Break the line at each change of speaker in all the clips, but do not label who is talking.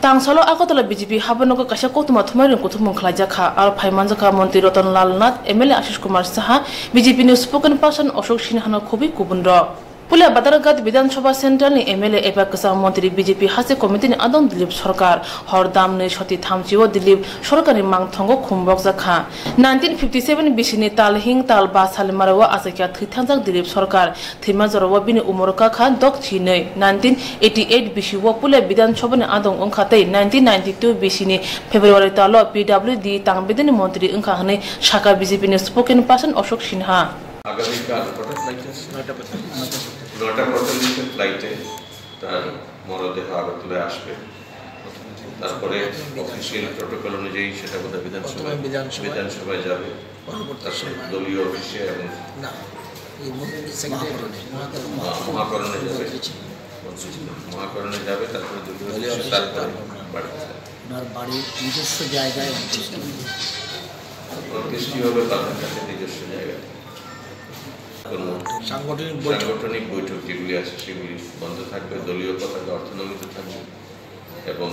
Tangsalo Akotola BJP Habanoko Kasha Kotuma Tumarin Kutumum Klajaka, Al Paimanjaka Monti Rotan Lalnat, MLA Ashish Kumar Saha, BJP News spokesperson person Ashok Sinha Kobi Kubundra. Pulia Badaragat Vidan Sabha Central ni MLA Ebakasa Montri BJP Hase Committee ni Adon Dilip Sarkar Hordam ni Shoti Thamchiwo Dilip Sarkari Mangthongo Khumbok Zakha 1957 Bishini Talhing Tal Basal Marawa Asakya Thithanjak Dilip Sarkar Thimajarawa Bini Umorka Khan Dok Chinei 1988 Bishiwo Pulia Vidan Sabha ni Adon Ongkhate 1992 Bishini February Talo PWD Tangbedini Montri Ongkhane Shaka BJP ni spokesperson Ashok Sinha
নটা ফ্লাইটে তার মরদেহ আগরতলায় আসবে তারপরে official protocol অনুযায়ী সেটা কোথায় বিধানসভায় যাবে তারপরে দলীয় অফিসে এবং মহাকরণে যাবে তারপরে দলীয় অফিসে তারপরে
বাড়ির নিজস্ব জায়গায়
অন্ত্যেষ্টি হবে তাদের কাছে নিজস্ব জায়গায় সাংগঠনিক বৈঠক যেগুলি আছে সেগুলি বন্ধ থাকবে দলীয় পতাকা অর্থনমিত থাকবে এবং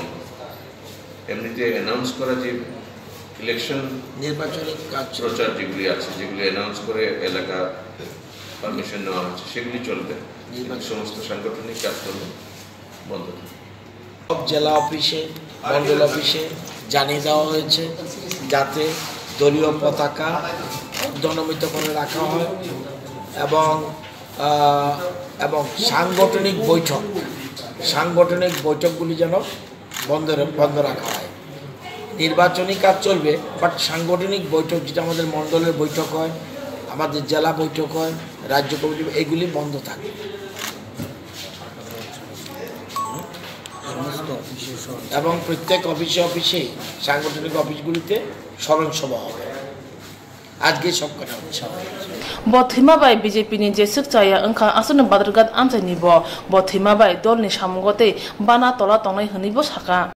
এমনিতে অ্যানাউন্স করা যে ইলেকশন
নির্বাচনী কাজ
প্রচার যেগুলি আছে যেগুলি অ্যানাউন্স করে এলাকা পারমিশন নেওয়া হচ্ছে সেগুলি চলবে সমস্ত সাংগঠনিক কাজকর্ম বন্ধ থাকবে
সব জেলা অফিসে মন্ডল অফিসে জানিয়ে দেওয়া হয়েছে যাতে দলীয় পতাকা অর্ধনমিত করে রাখা হয় এবং সাংগঠনিক বৈঠকগুলি যেন বন্ধ রাখা হয় নির্বাচনী কাজ চলবে বাট সাংগঠনিক বৈঠক যেটা আমাদের মণ্ডলের বৈঠক হয় আমাদের জেলা বৈঠক হয় রাজ্য কমিটি এগুলি বন্ধ থাকবে এবং প্রত্যেক অফিসে সাংগঠনিক অফিসগুলিতে স্মরণ সভা হবে আজকে সবকটা
Bothima by BJP ni Jesuk Chaya Angka Asun Badargat Amsa Nibo, Bothima by Dolni Shamugote, Bana Tola Tonai Hanibo Saka.